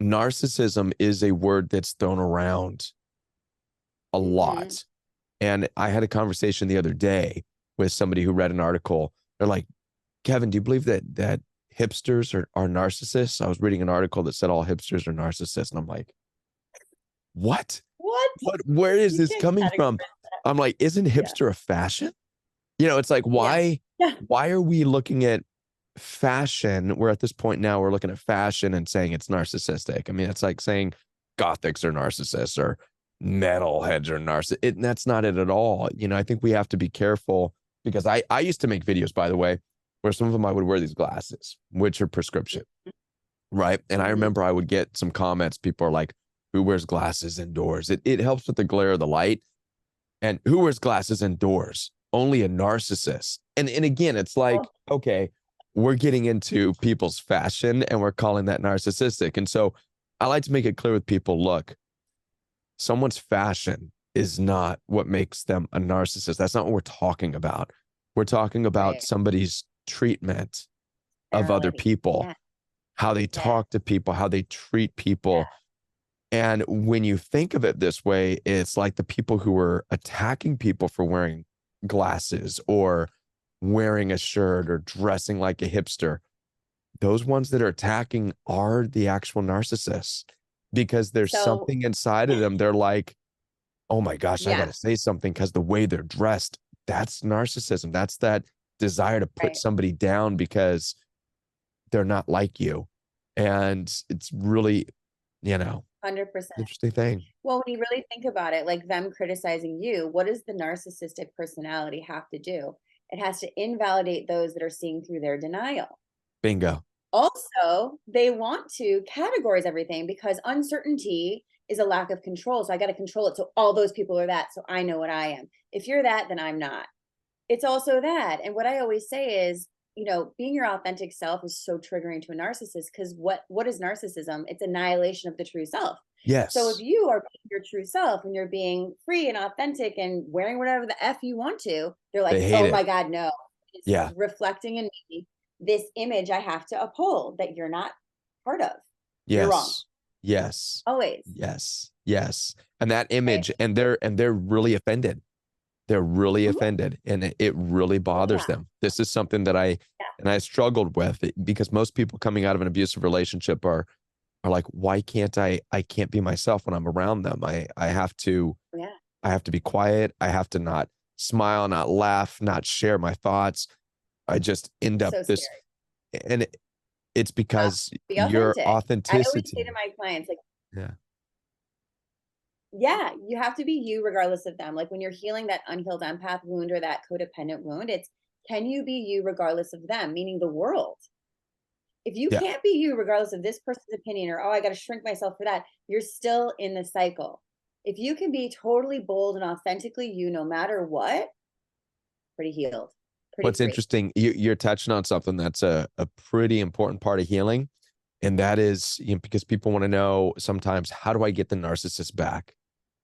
narcissism is a word that's thrown around a Mm-hmm. lot. And I had a conversation the other day with somebody who read an article. They're like, Kevin, do you believe that hipsters are narcissists? I was reading an article that said all hipsters are narcissists. And I'm like, what? What? Where is You this can't coming from? categorize that. I'm like, isn't Yeah. hipster a fashion? It's like, Yeah. Yeah. why are we looking at fashion? We're at this point now, we're looking at fashion and saying it's narcissistic. I mean, it's like saying gothics are narcissists or metalheads are narcissists. That's not it at all. I think we have to be careful because I used to make videos, by the way, where some of them I would wear these glasses, which are prescription, right? And I Mm-hmm. remember I would get some comments. People are like, who wears glasses indoors? It helps with the glare of the light. And who wears glasses indoors? Only a narcissist. And again, it's like, Oh, okay, we're getting into people's fashion and we're calling that narcissistic. And so I like to make it clear with people, look, someone's fashion is not what makes them a narcissist. That's not what we're talking about. We're talking about right. somebody's treatment of other Morality. people, Yeah. how they Yeah. talk to people, how they treat Yeah. people. And when you think of it this way, it's like the people who were attacking people for wearing glasses or wearing a shirt or dressing like a hipster. Those ones that are attacking are the actual narcissists because there's So, something inside of them. They're like, oh my gosh, I got yeah. to say something because the way they're dressed, that's narcissism. That's that desire to put Right. somebody down because they're not like you. And it's really, you know, 100%. interesting thing. Well, when you really think about it, like them criticizing you, what does the narcissistic personality have to do? It has to invalidate those that are seeing through their denial. Bingo. Also, they want to categorize everything because uncertainty is a lack of control. So I got to control it. So all those people are that. So I know what I am. If you're that, then I'm not. It's also that. And what I always say is, being your authentic self is so triggering to a narcissist because what is narcissism? It's annihilation of the true self. So if Yes. you are being your true self and you're being free and authentic and wearing whatever the F you want to, they're They like, hate oh it. my God, no. It's Yeah. reflecting in me this image I have to uphold that you're not part of. You're wrong. Yes. Yes. Always. Yes. Yes. And that Right. image, and they're really offended. They're really Mhm. offended, and it really Oh bothers yeah. them. This is something that I Yeah. and I struggled with because most people coming out of an abusive relationship are like, why can't I can't be myself when I'm around them. Yeah. I have to be quiet. I have to not smile, not laugh, not share my thoughts. I just end up So this scary. and it's because Be your authentic. I always say to authenticity. my clients, like, Yeah. yeah, you have to be you regardless of them. Like when you're healing that unhealed empath wound or that codependent wound, it's can you be you regardless of them, meaning the world? If you Yeah. can't be you regardless of this person's opinion or, oh, I got to shrink myself for that, you're still in the cycle. If you can be totally bold and authentically you no matter what, pretty healed, pretty What's free. interesting, you're touching on something that's a pretty important part of healing. And that is, because people want to know sometimes, how do I get the narcissist back?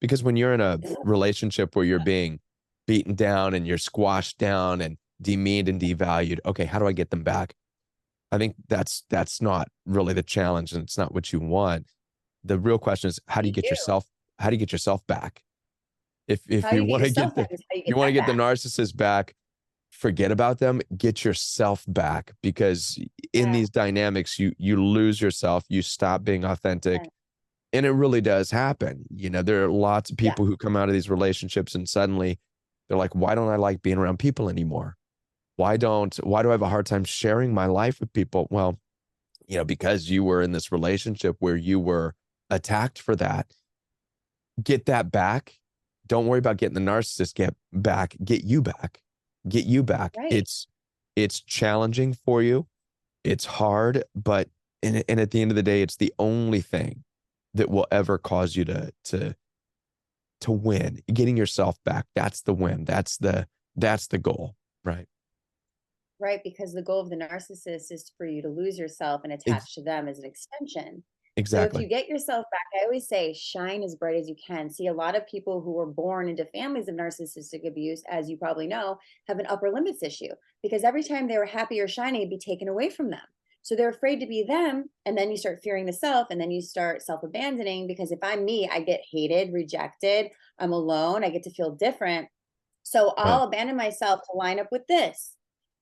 Because when you're in a relationship where you're being beaten down and you're squashed down and demeaned and devalued, okay, how do I get them back? I think that's not really the challenge and it's not what you want. The real question is, how do you Be get you. yourself back? If How you you get want to yourself get back is how you you get want to them get the back. narcissist back, forget about them, get yourself back because in Yeah. these dynamics you lose yourself, you stop being authentic, Yeah. and it really does happen. There are lots of Yeah. people who come out of these relationships and suddenly they're like, why don't I like being around people anymore? Why do I have a hard time sharing my life with people? Well, because you were in this relationship where you were attacked for that. Get that back. Don't worry about getting the narcissist get back. Get you back. Get you back. Right. It's challenging for you. It's hard, but and at the end of the day, it's the only thing that will ever cause you to win. Getting yourself back. That's the win. That's the goal. Right. Right. Because the goal of the narcissist is for you to lose yourself and Ex- attach to them as an extension. So if you exactly. get yourself back, I always say shine as bright as you can. See, a lot of people who were born into families of narcissistic abuse, as you probably know, have an upper limits issue because every time they were happy or shiny, it'd be taken away from them. So they're afraid to be them. And then you start fearing the self, and then you start self-abandoning, because if I'm me, I get hated, rejected, I'm alone, I get to feel different. So Right. I'll abandon myself to line up with this.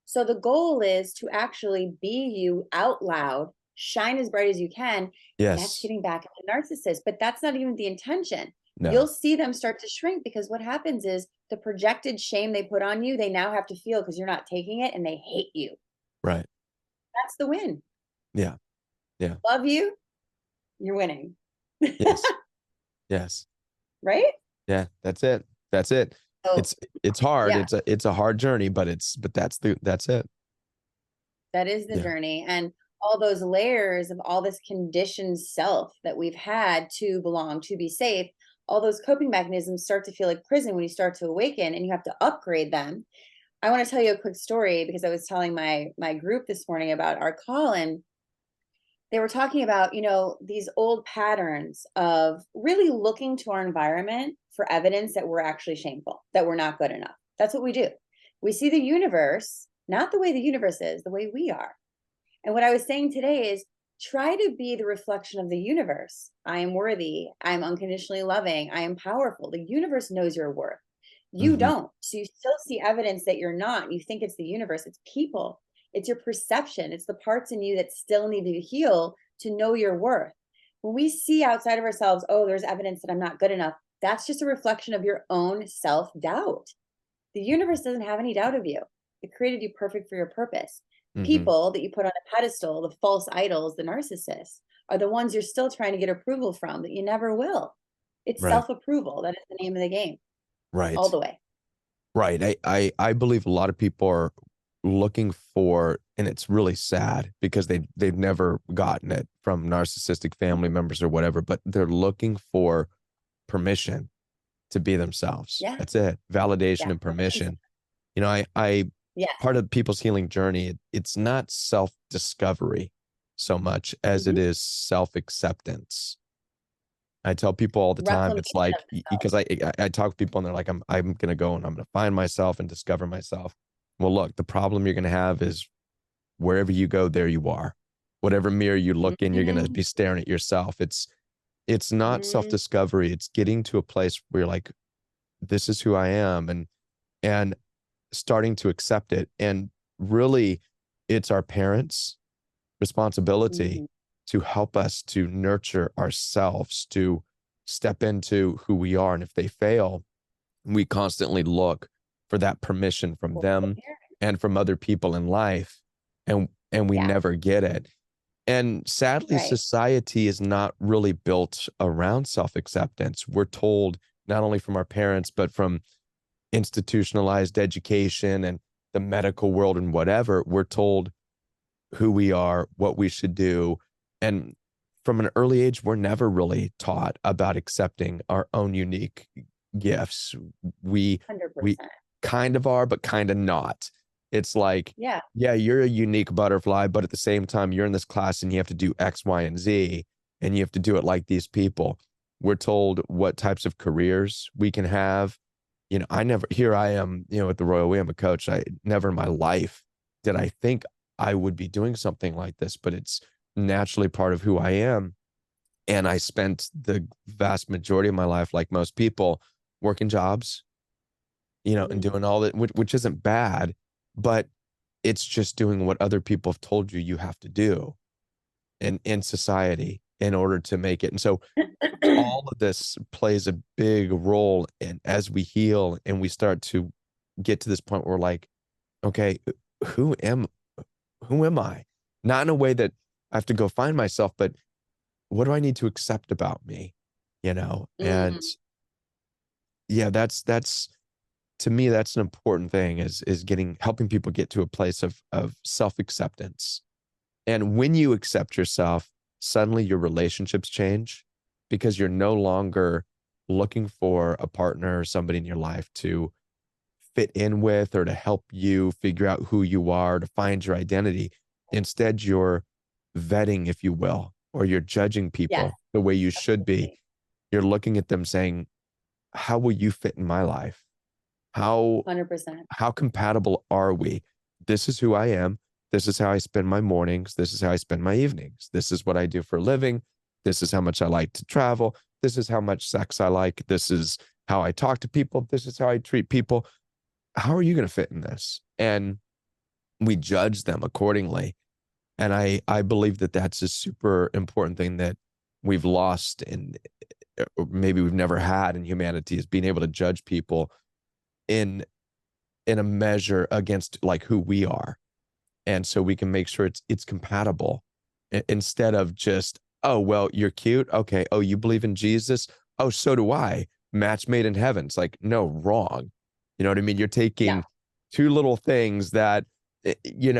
So the goal is to actually be you out loud, shine as bright as you can. That's Yes. getting back at the narcissist, but that's not even the intention. You'll No. see them start to shrink, because what happens is the projected shame they put on you, they now have to feel because you're not taking it, and they hate you. Right. That's the win. Yeah. Yeah. Love you, you're winning. Yes. Yes. Right? Yeah. That's it. That's it. So, It's hard. yeah, It's a hard journey, but that's it. that is the Yeah. journey. And all those layers of all this conditioned self that we've had to belong, to be safe, all those coping mechanisms start to feel like prison when you start to awaken, and you have to upgrade them. I want to tell you a quick story, because I was telling my group this morning about our call, and they were talking about, these old patterns of really looking to our environment for evidence that we're actually shameful, that we're not good enough. That's what we do. We see the universe not the way the universe is, the way we are. And what I was saying today is, try to be the reflection of the universe. I am worthy. I'm unconditionally loving. I am powerful. The universe knows your worth. You Hmm. don't. So you still see evidence that you're not. You think it's the universe, it's people, it's your perception, it's the parts in you that still need to heal to know your worth. When we see outside of ourselves, oh, there's evidence that I'm not good enough, that's just a reflection of your own self doubt. The universe doesn't have any doubt of you. It created you perfect for your purpose. Hmm. People that you put on a pedestal, the false idols, the narcissists, are the ones you're still trying to get approval from, that you never will. It's Right. self approval. That is the name of the game, all Right. the way. Right. I believe a lot of people are looking for, and it's really sad because they've never gotten it from narcissistic family members or whatever, but they're looking for permission to be themselves. Yeah. That's it. Validation Yeah. and Permission's, permission. I yeah. part of people's healing journey, it's not self-discovery so much as it Hmm. is self-acceptance. I tell people all the time, it's Reclamation like of the self. because I talk to people and they're like, I'm gonna go and I'm gonna find myself and discover myself. Well, look, the problem you're gonna have is wherever you go, there you are. Whatever mirror you look in, you're gonna Hmm. be staring at yourself. It's not Hmm. self-discovery. It's getting to a place where you're like, this is who I am, and starting to accept it. And really, it's our parents' responsibility Hmm. to help us to nurture ourselves, to step into who we are. And if they fail, we constantly look for that permission from them and from other people in life, and we Yeah. never get it. And sadly, Right. society is not really built around self-acceptance. We're told not only from our parents, but from institutionalized education and the medical world and whatever, we're told who we are, what we should do. And from an early age, we're never really taught about accepting our own unique gifts. We 100%. kind of are, but kind of not. It's like, Yeah. yeah, you're a unique butterfly, but at the same time, you're in this class and you have to do X, Y, and Z, and you have to do it like these people. We're told what types of careers we can have. I never, here I am, at the Royal We, I'm a coach. I never in my life did I think I would be doing something like this, but it's naturally part of who I am. And I spent the vast majority of my life, like most people, working jobs, and Hmm. doing all that, which isn't bad, but it's just doing what other people have told you have to do in society in order to make it. And so all of this plays a big role in as we heal and we start to get to this point where we're like, okay, who am who am I? Not in a way that I have to go find myself, but what do I need to accept about me? And Hmm. yeah, that's to me, that's an important thing is helping people get to a place of self-acceptance. And when you accept yourself, suddenly your relationships change because you're no longer looking for a partner or somebody in your life to fit in with or to help you figure out who you are, to find your identity. Instead, you're vetting, if you will, or you're judging Yes. people the way you should be. Absolutely. You're looking at them saying, how will you fit in my life? How 100%. how compatible are we? This is who I am. This is how I spend my mornings. This is how I spend my evenings. This is what I do for a living. This is how much I like to travel. This is how much sex I like. This is how I talk to people. This is how I treat people. How are you going to fit in this? And we judge them accordingly. And I believe that that's a super important thing that we've lost, and maybe we've never had in humanity, is being able to judge people in a measure against like who we are. And so we can make sure it's compatible, instead of just, oh well, you're cute, okay, oh you believe in Jesus, oh so do I, match made in heaven. It's like, no, wrong. You know what I mean? You're Yeah. taking two little things that, in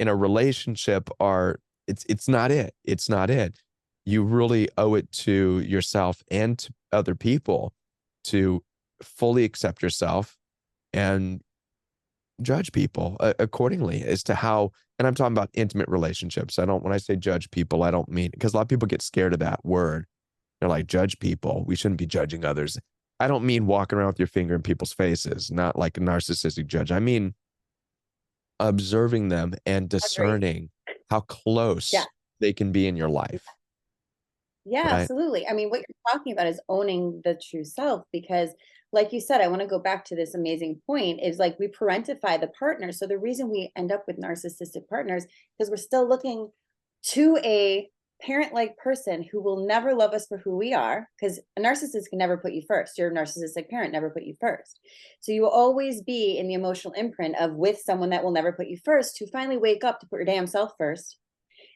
a relationship are, it's not it. It's not it. You really owe it to yourself and to other people to fully accept yourself and judge people accordingly as to how. And I'm talking about intimate relationships. I don't, when I say judge people, I don't mean, because a lot of people get scared of that word. They're like, judge people, we shouldn't be judging others. I don't mean walking around with your finger in people's faces, not like a narcissistic judge. I mean observing them and Agree. discerning how Yeah. close they can be in your life, Yeah, right? absolutely. I mean, what you're talking about is owning the true self because, like you said, I want to go back to this amazing point is like we parentify the partner. So the reason we end up with narcissistic partners because we're still looking to a parent-like person who will never love us for who we are because a narcissist can never put you first. Your narcissistic parent never put you first. So you will always be in the emotional imprint of with someone that will never put you first to finally wake up to put your damn self first,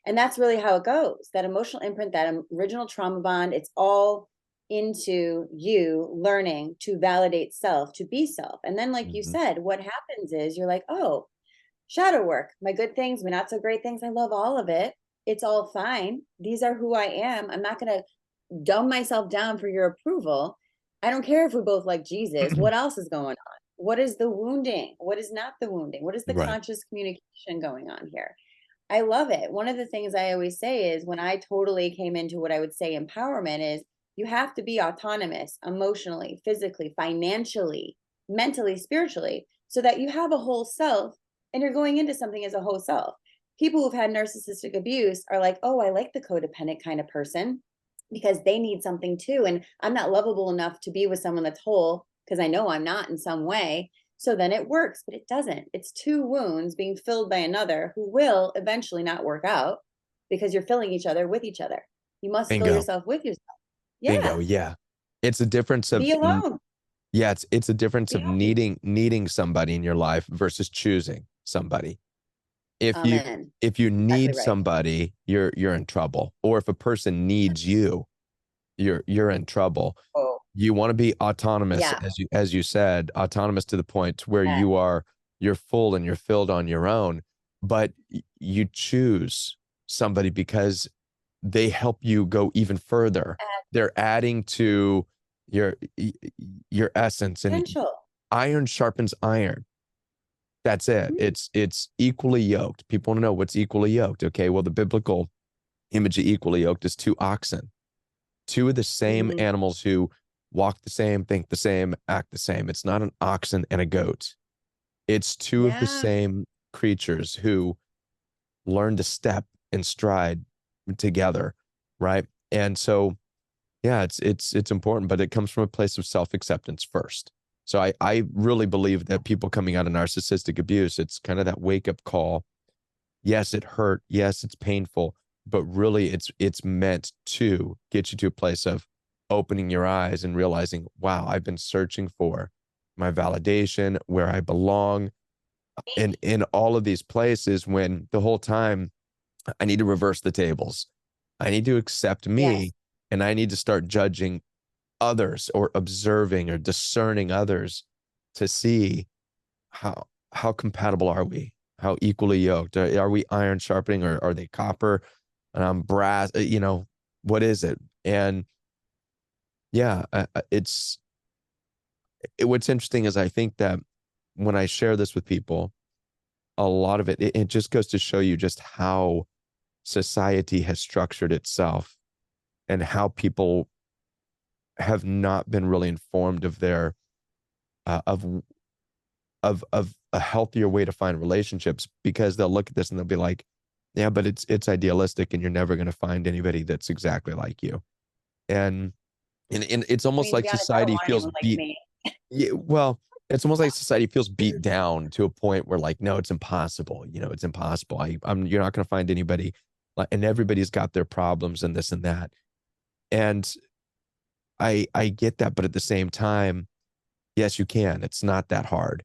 and that's really how it goes. That emotional imprint, that original trauma bond, it's all into you learning to validate self, to be self. And then, like you Mhm. said, what happens is you're like, oh, shadow work, my good things, my not so great things. I love all of it. It's all fine. These are who I am. I'm not going to dumb myself down for your approval. I don't care if we both like Jesus. What else is going on? What is the wounding? What is not the wounding? What is the Right. conscious communication going on here? I love it. One of the things I always say is when I totally came into what I would say empowerment is you have to be autonomous emotionally, physically, financially, mentally, spiritually, so that you have a whole self and you're going into something as a whole self. People who've had narcissistic abuse are like, oh, I like the codependent kind of person because they need something too. And I'm not lovable enough to be with someone that's whole because I know I'm not in some way. So then it works, but it doesn't. It's two wounds being filled by another who will eventually not work out because you're filling each other with each other. You must fill Bingo. yourself with yourself. Bingo. Yeah. Yeah. It's a difference of Be alone. yeah, it's a difference Be of happy. needing somebody in your life versus choosing somebody. If you Amen. if you Exactly need right. somebody, you're in trouble. Or if a person needs you, you're in trouble. Oh, You want to be autonomous, yeah. as you said, autonomous to the point where Yeah. you're full and you're filled on your own, but you choose somebody because they help you go even further. They're adding to your your essence, and Potential. iron sharpens iron. That's it. Mhm. It's equally yoked. People want to know what's equally yoked. Okay, well, the biblical image of equally yoked is two oxen, two of the same Mhm. animals who walk the same, think the same, act the same. It's not an oxen and a goat. It's two of the Yeah. same creatures who learn to step and stride together, right? And so, yeah, it's important, but it comes from a place of self-acceptance first. So I really believe that people coming out of narcissistic abuse, it's kind of that wake-up call. Yes, it hurt. Yes, it's painful, but really it's meant to get you to a place of opening your eyes and realizing, wow, I've been searching for my validation, where I belong, and in all of these places when the whole time I need to reverse the tables. I need to accept Yes. me, and I need to start judging others or observing or discerning others to see how compatible are we? How equally yoked? Are we iron sharpening, or are they copper? Brass, what is it? And yeah, what's interesting is I think that when I share this with people, a lot of it just goes to show you just how society has structured itself and how people have not been really informed of their of of a healthier way to find relationships, because they'll look at this and they'll be like, yeah, but it's idealistic and you're never going to find anybody that's exactly like you. And and it's I almost mean, to like be honest, I don't society want feels anyone like beat. me. Yeah, well, it's almost like society feels beat down to a point where like, no, it's impossible. You know, it's impossible. You're not going to find anybody like, and everybody's got their problems and this and that. And I get that, but at the same time, yes, you can. It's not that hard.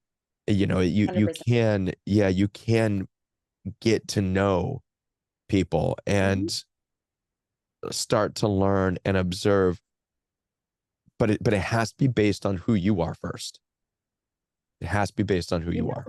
You know, you 100%. can, yeah, you can get to know people Mhm. and start to learn and observe, but it has to be based on who you are first. It has to be based on who You you know, are.